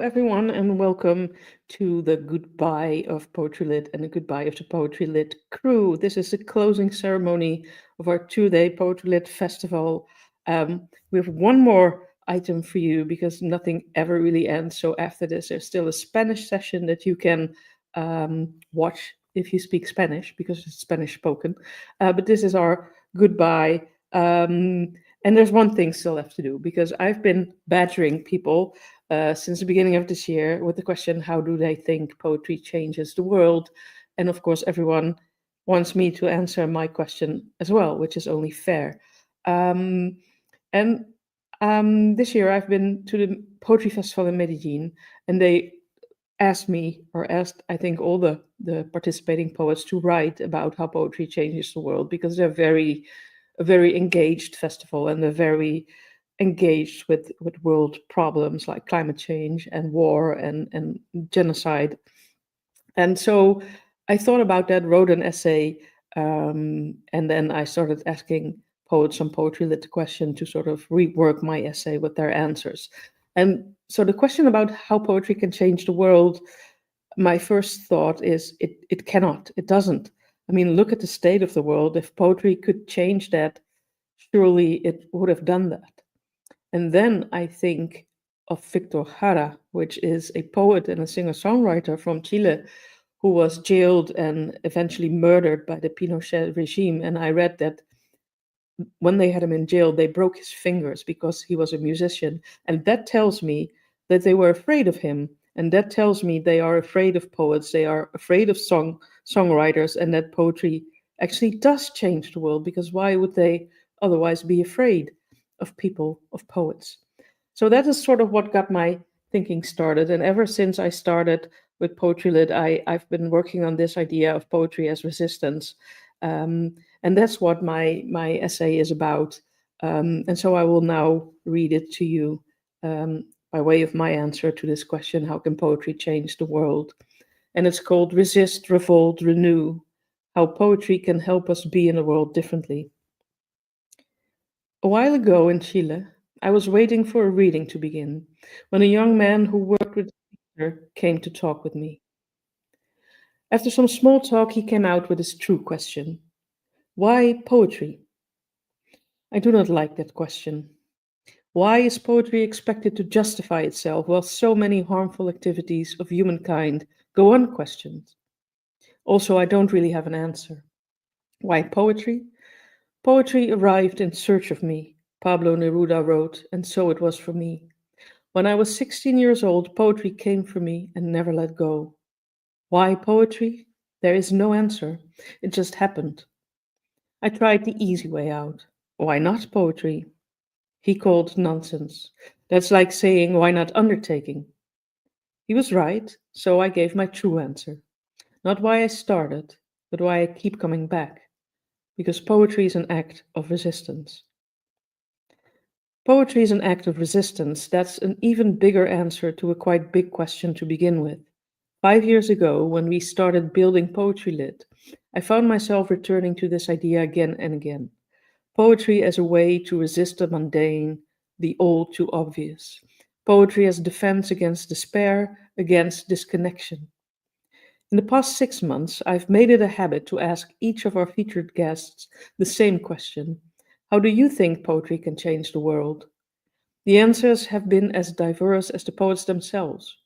everyone, and welcome to the goodbye of Poetry Lit and the goodbye of the Poetry Lit crew. This is the closing ceremony of our 2-day Poetry Lit festival. We have one more item for you because nothing ever really ends. So after this, there's still a Spanish session that you can watch if you speak Spanish because it's Spanish spoken. But this is our goodbye. And there's one thing still left to do because I've been badgering people since the beginning of this year with the question, how do they think poetry changes the world? And of course, everyone wants me to answer my question as well, which is only fair. And this year I've been to the Poetry Festival in Medellin, and they asked me, or asked, I think, all the participating poets to write about how poetry changes the world because they're a very engaged festival and they're very engaged with world problems like climate change and war and genocide. And so I thought about that, wrote an essay, and then I started asking poets on Poetry Lit the question to sort of rework my essay with their answers. And so the question about how poetry can change the world, my first thought is it cannot, it doesn't. I mean, look at the state of the world. If poetry could change that, surely it would have done that. And then I think of Victor Jara, which is a poet and a singer-songwriter from Chile who was jailed and eventually murdered by the Pinochet regime. And I read that when they had him in jail, they broke his fingers because he was a musician. And that tells me that they were afraid of him. And that tells me they are afraid of poets, they are afraid of songwriters, and that poetry actually does change the world, because why would they otherwise be afraid of people, of poets? So that is sort of what got my thinking started. And ever since I started with Poetry Lit, I've been working on this idea of poetry as resistance. And that's what my essay is about. And so I will now read it to you by way of my answer to this question, how can poetry change the world? And it's called Resist, Revolt, Renew, how poetry can help us be in the world differently. A while ago in Chile, I was waiting for a reading to begin when a young man who worked with theater came to talk with me. After some small talk, he came out with his true question. Why poetry? I do not like that question. Why is poetry expected to justify itself while so many harmful activities of humankind go unquestioned? Also, I don't really have an answer. Why poetry? Poetry arrived in search of me, Pablo Neruda wrote, and so it was for me. When I was 16 years old, poetry came for me and never let go. Why poetry? There is no answer. It just happened. I tried the easy way out. Why not poetry? He called nonsense. That's like saying, why not undertaking? He was right, so I gave my true answer. Not why I started, but why I keep coming back. Because poetry is an act of resistance. Poetry is an act of resistance. That's an even bigger answer to a quite big question to begin with. 5 years ago, when we started building Poetry Lit, I found myself returning to this idea again and again. Poetry as a way to resist the mundane, the all too obvious. Poetry as defense against despair, against disconnection. In the past 6 months, I've made it a habit to ask each of our featured guests the same question. How do you think poetry can change the world? The answers have been as diverse as the poets themselves.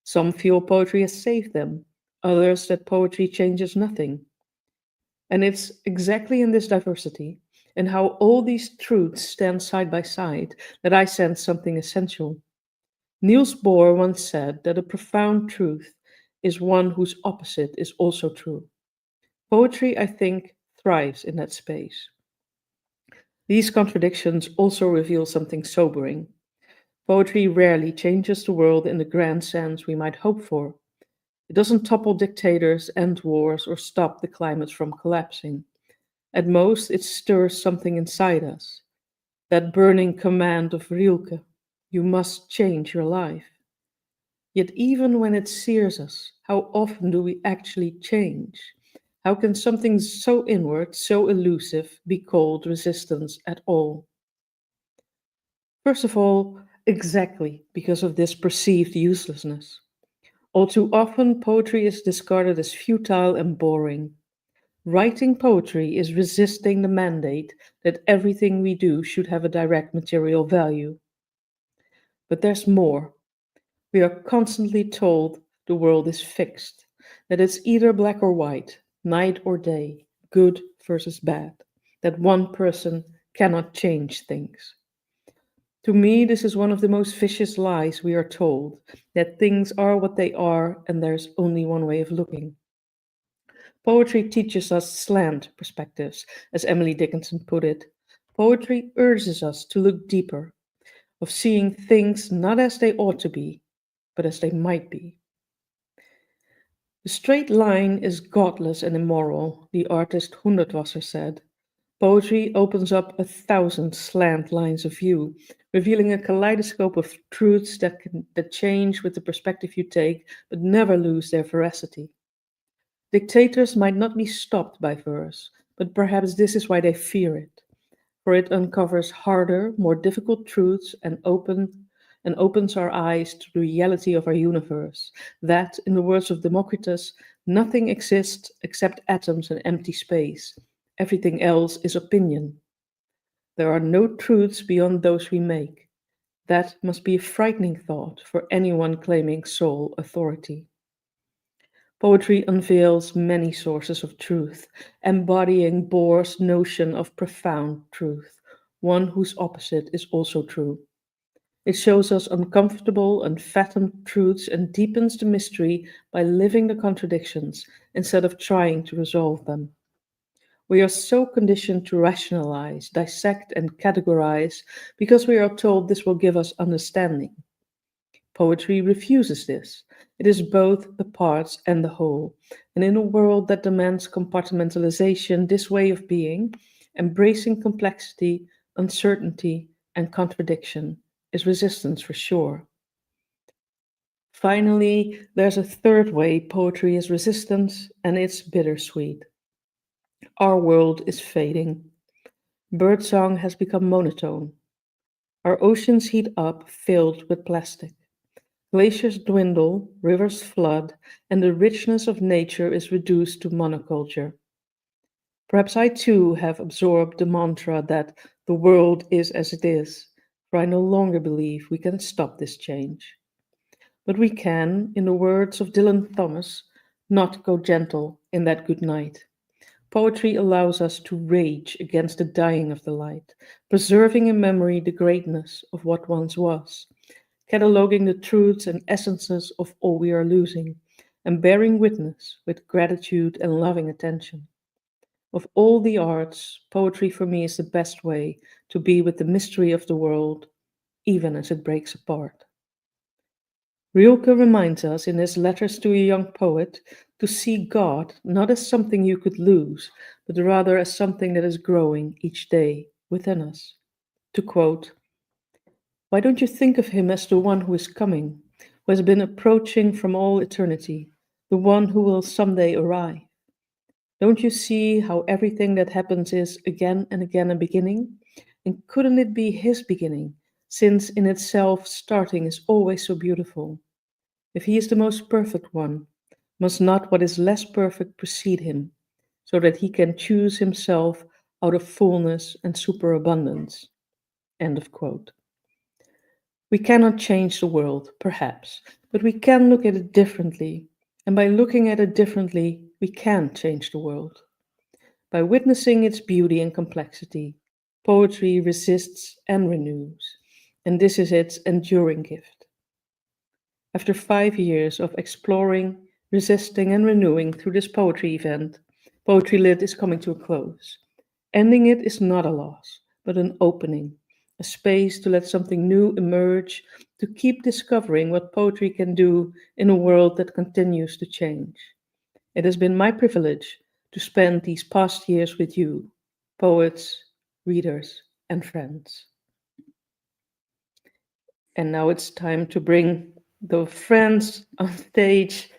Some feel poetry has saved them, others that poetry changes nothing. And it's exactly in this diversity and how all these truths stand side by side that I sense something essential. Niels Bohr once said that a profound truth is one whose opposite is also true. Poetry, I think, thrives in that space. These contradictions also reveal something sobering. Poetry rarely changes the world in the grand sense we might hope for. It doesn't topple dictators, end wars, or stop the climate from collapsing. At most, it stirs something inside us. That burning command of Rilke, you must change your life. Yet even when it sears us, how often do we actually change? How can something so inward, so elusive, be called resistance at all? First of all, Exactly because of this perceived uselessness. All too often, poetry is discarded as futile and boring. Writing poetry is resisting the mandate that everything we do should have a direct material value. But there's more. We are constantly told the world is fixed, that it's either black or white, night or day, good versus bad, that one person cannot change things. To me, this is one of the most vicious lies we are told, that things are what they are and there's only one way of looking. Poetry teaches us slant perspectives, as Emily Dickinson put it. Poetry urges us to look deeper, of seeing things not as they ought to be, but as they might be. The straight line is godless and immoral, the artist Hundertwasser said. Poetry opens up 1,000 slant lines of view, revealing a kaleidoscope of truths that change with the perspective you take, but never lose their veracity. Dictators might not be stopped by verse, but perhaps this is why they fear it, for it uncovers harder, more difficult truths and opens our eyes to the reality of our universe. That, in the words of Democritus, nothing exists except atoms and empty space. Everything else is opinion. There are no truths beyond those we make. That must be a frightening thought for anyone claiming sole authority. Poetry unveils many sources of truth, embodying Bohr's notion of profound truth, one whose opposite is also true. It shows us uncomfortable, unfathomed truths and deepens the mystery by living the contradictions instead of trying to resolve them. We are so conditioned to rationalize, dissect, and categorize because we are told this will give us understanding. Poetry refuses this. It is both the parts and the whole. And in a world that demands compartmentalization, this way of being, embracing complexity, uncertainty, and contradiction, is resistance for sure. Finally, there's a third way poetry is resistance, and it's bittersweet. Our world is fading. Birdsong has become monotone. Our oceans heat up, filled with plastic. Glaciers dwindle, rivers flood, and the richness of nature is reduced to monoculture. Perhaps I too have absorbed the mantra that the world is as it is, for I no longer believe we can stop this change. But we can, in the words of Dylan Thomas, not go gentle in that good night. Poetry allows us to rage against the dying of the light, preserving in memory the greatness of what once was, cataloging the truths and essences of all we are losing, and bearing witness with gratitude and loving attention. Of all the arts, poetry for me is the best way to be with the mystery of the world, even as it breaks apart. Rilke reminds us in his Letters to a Young Poet to see God not as something you could lose, but rather as something that is growing each day within us. To quote, "Why don't you think of him as the one who is coming, who has been approaching from all eternity, the one who will someday arrive? Don't you see how everything that happens is again and again a beginning? And couldn't it be his beginning, since in itself starting is always so beautiful? If he is the most perfect one, must not what is less perfect precede him, so that he can choose himself out of fullness and superabundance?" End of quote. We cannot change the world, perhaps, but we can look at it differently. And by looking at it differently, we can change the world. By witnessing its beauty and complexity, poetry resists and renews. And this is its enduring gift. After 5 years of exploring, resisting, and renewing through this poetry event, Poetry Lit is coming to a close. Ending it is not a loss, but an opening, a space to let something new emerge, to keep discovering what poetry can do in a world that continues to change. It has been my privilege to spend these past years with you, poets, readers, and friends. And now it's time to bring the friends on stage.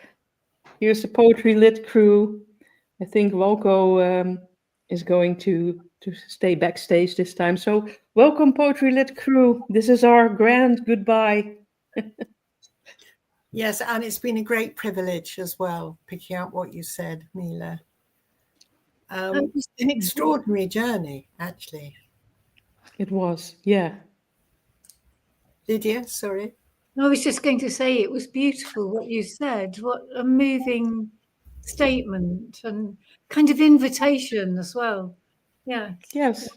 Here's the Poetry Lit crew. I think Walco is going to stay backstage this time. So welcome, Poetry Lit crew. This is our grand goodbye. Yes, and it's been a great privilege as well, picking up what you said, Mila. An extraordinary journey, actually. It was, yeah. Lydia, sorry. I was just going to say it was beautiful what you said. What a moving statement and kind of invitation as well. Yeah. Yes.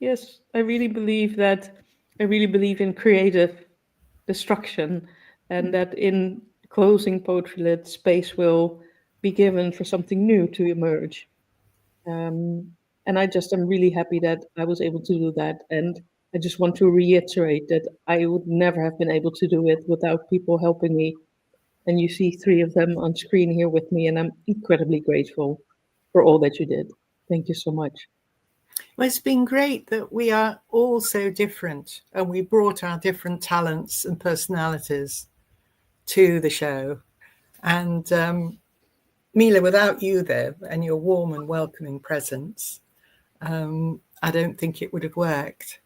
Yes, I really believe in creative destruction, and that in closing Poetry Lit, space will be given for something new to emerge. And I just am really happy that I was able to do that. And I just want to reiterate that I would never have been able to do it without people helping me. And you see 3 of them on screen here with me, and I'm incredibly grateful for all that you did. Thank you so much. Well, it's been great that we are all so different, and we brought our different talents and personalities to the show. And Mila, without you there and your warm and welcoming presence, I don't think it would have worked.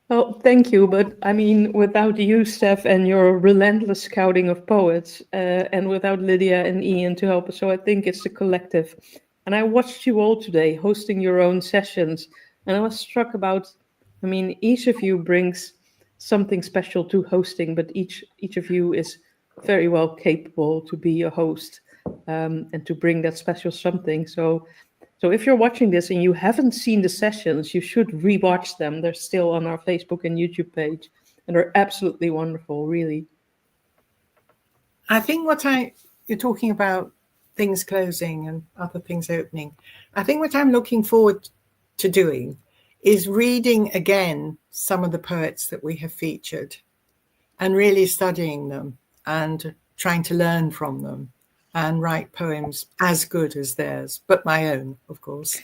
Well, thank you. But I mean, without you, Steph, and your relentless scouting of poets, and without Lydia and Ian to help us, so I think it's a collective. And I watched you all today hosting your own sessions, and I was struck about, I mean, each of you brings something special to hosting, but each of you is very well capable to be a host, and to bring that special something. So if you're watching this and you haven't seen the sessions, you should rewatch them. They're still on our Facebook and YouTube page, and they're absolutely wonderful, really. I think you're talking about things closing and other things opening. I think what I'm looking forward to doing is reading again some of the poets that we have featured and really studying them and trying to learn from them and write poems as good as theirs, but my own, of course.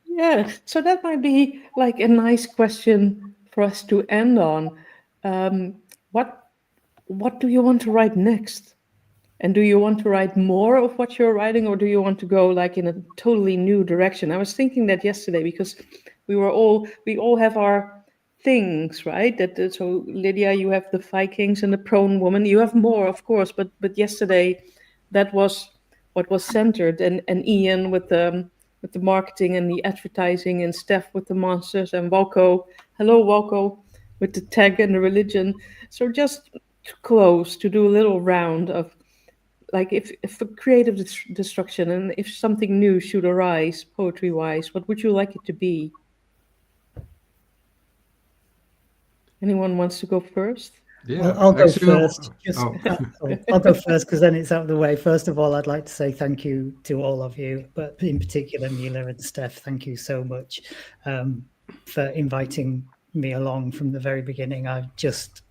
Yeah, so that might be like a nice question for us to end on. What do you want to write next? And do you want to write more of what you're writing, or do you want to go like in a totally new direction? I was thinking that yesterday because we all have our things, right? So Lydia, you have the Vikings and the prone woman. You have more, of course, but yesterday that was what was centered, and Ian with the marketing and the advertising, and Steph with the monsters, and Walco, hello Walco, with the tag and the religion. So just to close, to do a little round of, like, if a creative destruction and if something new should arise poetry-wise, what would you like it to be? Anyone wants to go first? Yeah, I'll go actually, first. I'll go first because then it's out of the way. First of all, I'd like to say thank you to all of you, but in particular Mila and Steph. Thank you so much for inviting me along from the very beginning. I've just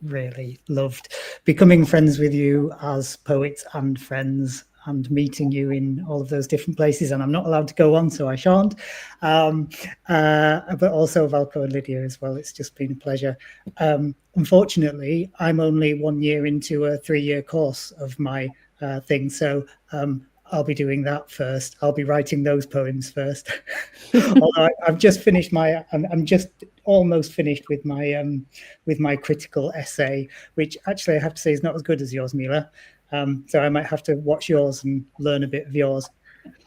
really loved becoming friends with you as poets and friends, and meeting you in all of those different places. And I'm not allowed to go on, so I shan't. But also Valco and Lydia as well. It's just been a pleasure. Unfortunately, I'm only 1 year into a 3-year course of my thing. So I'll be doing that first. I'll be writing those poems first. Although I've just finished I'm just almost finished with my critical essay, which actually I have to say is not as good as yours, Mila. So I might have to watch yours and learn a bit of yours.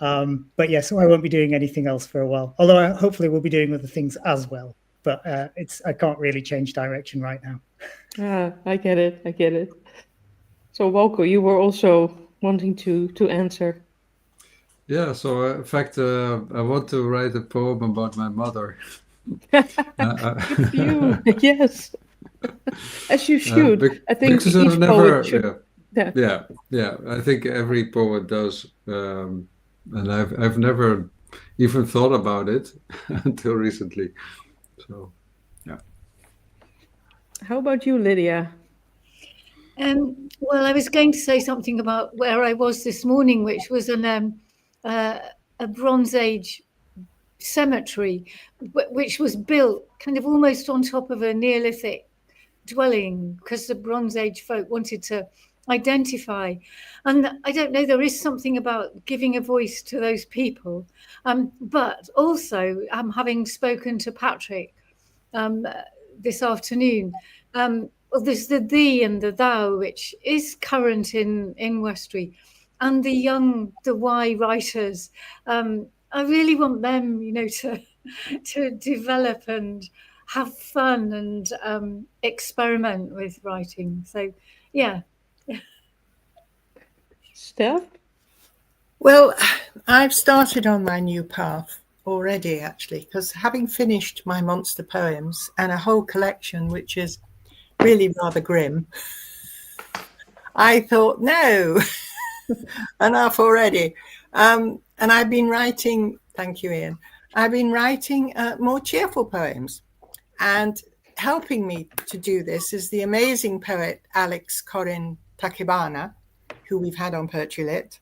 But yeah, so I won't be doing anything else for a while. Although hopefully we'll be doing other things as well. But I can't really change direction right now. I get it. So Walco, you were also wanting to answer. Yeah, so in fact, I want to write a poem about my mother. Good for you. Yes, as you should. I think because each I've never, poet should. yeah. I think every poet does, and I've never even thought about it until recently. So, yeah. How about you, Lydia? Well, I was going to say something about where I was this morning, which was a Bronze Age cemetery, which was built kind of almost on top of a Neolithic dwelling, because the Bronze Age folk wanted to identify. And I don't know, there is something about giving a voice to those people. But also, having spoken to Patrick this afternoon, well, there's the thee and the thou, which is current in Westry, and the Y writers. I really want them, to develop and have fun and experiment with writing. So, yeah. Steph? Well, I've started on my new path already, actually, because having finished my monster poems and a whole collection, which is really rather grim, I thought, no, enough already. And I've been writing, thank you, Ian, I've been writing more cheerful poems. And helping me to do this is the amazing poet Alex Corin Takebana, who we've had on Poetry Lit,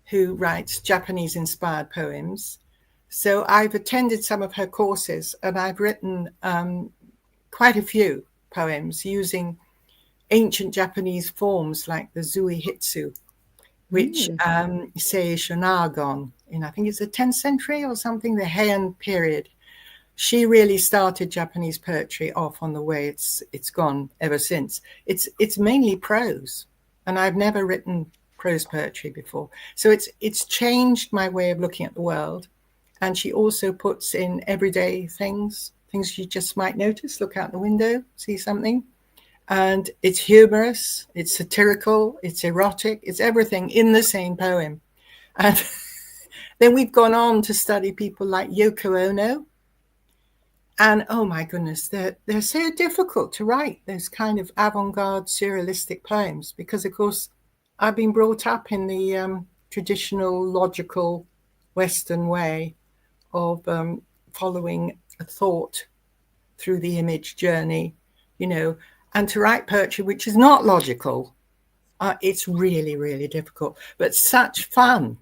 who writes Japanese-inspired poems. So I've attended some of her courses, and I've written quite a few poems using ancient Japanese forms like the Zui Hitsu, which say Shonagon in, I think it's the 10th century or something, the Heian period. She really started Japanese poetry off on the way it's gone ever since. It's mainly prose, and I've never written prose poetry before. So it's changed my way of looking at the world. And she also puts in everyday things you just might notice, look out the window, see something. And it's humorous, it's satirical, it's erotic, it's everything in the same poem. And then we've gone on to study people like Yoko Ono. And oh my goodness, they're so difficult to write, those kind of avant-garde surrealistic poems, because of course I've been brought up in the traditional logical Western way of following a thought through the image journey, and to write poetry which is not logical, it's really, really difficult, but such fun.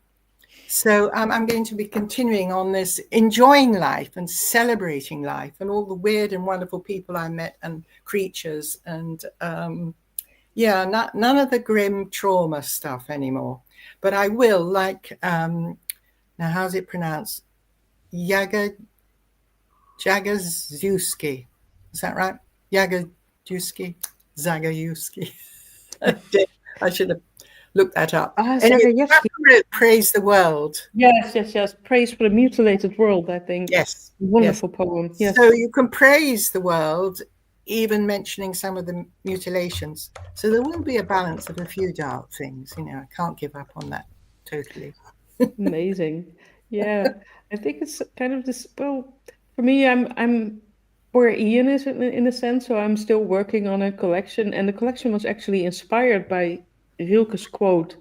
So I'm going to be continuing on this, enjoying life and celebrating life and all the weird and wonderful people I met and creatures. And none of the grim trauma stuff anymore. But I will, like, now how's it pronounced? Jagodziewski. Is that right? Jagodziewski? Zagajewski. I should have looked that up. Anyway, Praise the World. Yes. Praise for the Mutilated World, I think. Yes. Wonderful poem. Yes. So you can praise the world, even mentioning some of the mutilations. So there will be a balance of a few dark things. I can't give up on that totally. Amazing. Yeah. I think it's kind of this, well, for me, I'm where Ian is in a sense, so I'm still working on a collection, and the collection was actually inspired by Rilke's quote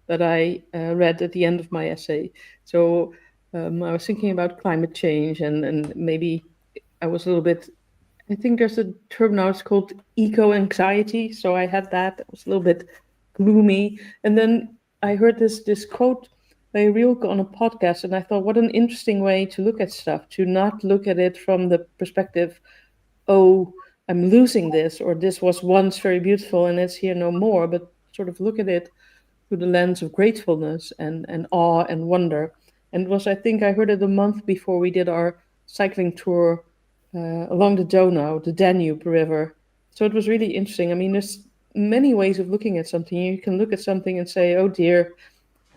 that I read at the end of my essay. So I was thinking about climate change, and maybe I was a little bit, I think there's a term now, it's called eco-anxiety. So I had that, it was a little bit gloomy. And then I heard this quote by Rilke on a podcast, and I thought, what an interesting way to look at stuff, to not look at it from the perspective, oh, I'm losing this, or this was once very beautiful and it's here no more, but sort of look at it through the lens of gratefulness and awe and wonder. And it was, I think I heard it a month before we did our cycling tour along the Donau, the Danube River. So it was really interesting. I mean, there's many ways of looking at something. You can look at something and say, oh dear,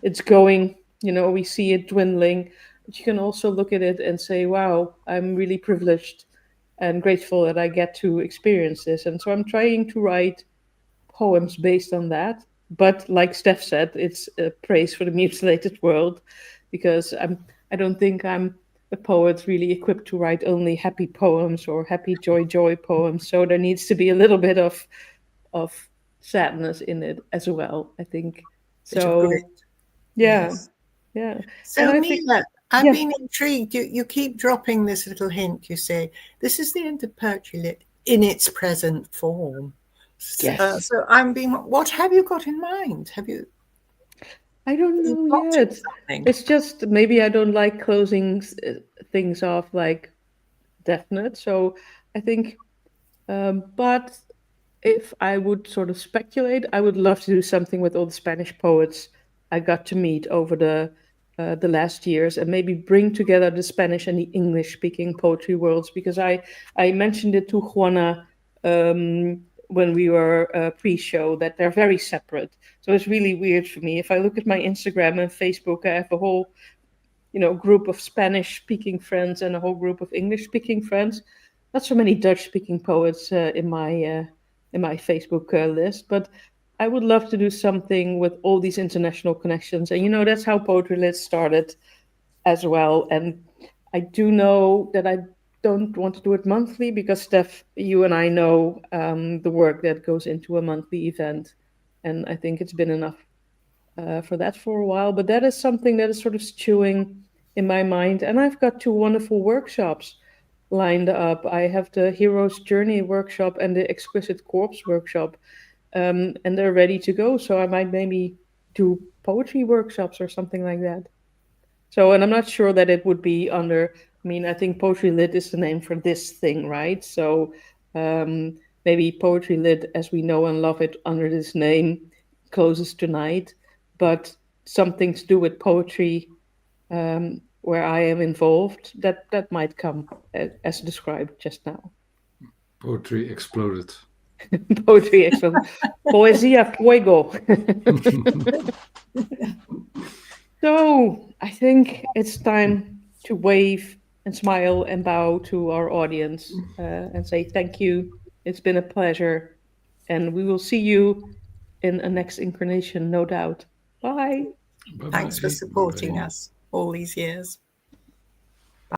it's going, we see it dwindling. But you can also look at it and say, wow, I'm really privileged and grateful that I get to experience this. And so I'm trying to write poems based on that. But like Steph said, it's a praise for the mutilated world, because I don't think I'm a poet really equipped to write only happy poems or happy joy poems. So there needs to be a little bit of sadness in it as well, I think. So yeah. So Mila, I've been intrigued. You keep dropping this little hint. You say this is the end of Poetry Lit in its present form. Yes. So what have you got in mind? Have you? I don't know yet. It's just maybe I don't like closing things off like definite. So I think, but if I would sort of speculate, I would love to do something with all the Spanish poets I got to meet over the last years, and maybe bring together the Spanish and the English-speaking poetry worlds. Because I mentioned it to Juana when we were pre-show, that they're very separate. So it's really weird for me. If I look at my Instagram and Facebook, I have a whole group of Spanish-speaking friends and a whole group of English-speaking friends. Not so many Dutch-speaking poets in my Facebook list, but I would love to do something with all these international connections. And that's how Poetry Lit started as well. And I do know that I don't want to do it monthly, because Steph, you and I know the work that goes into a monthly event, and I think it's been enough for that for a while. But that is something that is sort of stewing in my mind. And I've got 2 wonderful workshops lined up. I have the Hero's Journey workshop and the Exquisite Corpse workshop, and they're ready to go. So I might maybe do poetry workshops or something like that. So, and I'm not sure that it would be under, I think Poetry Lit is the name for this thing, right? So maybe Poetry Lit as we know and love it under this name closes tonight, but something to do with poetry where I am involved, that might come as described just now. Poetry exploded. Poetry exploded. Poesia fuego. So I think it's time to wave and smile and bow to our audience and say thank you. It's been a pleasure. And we will see you in a next incarnation, no doubt. Bye. Bye-bye. Thanks for supporting Bye-bye. us all these years.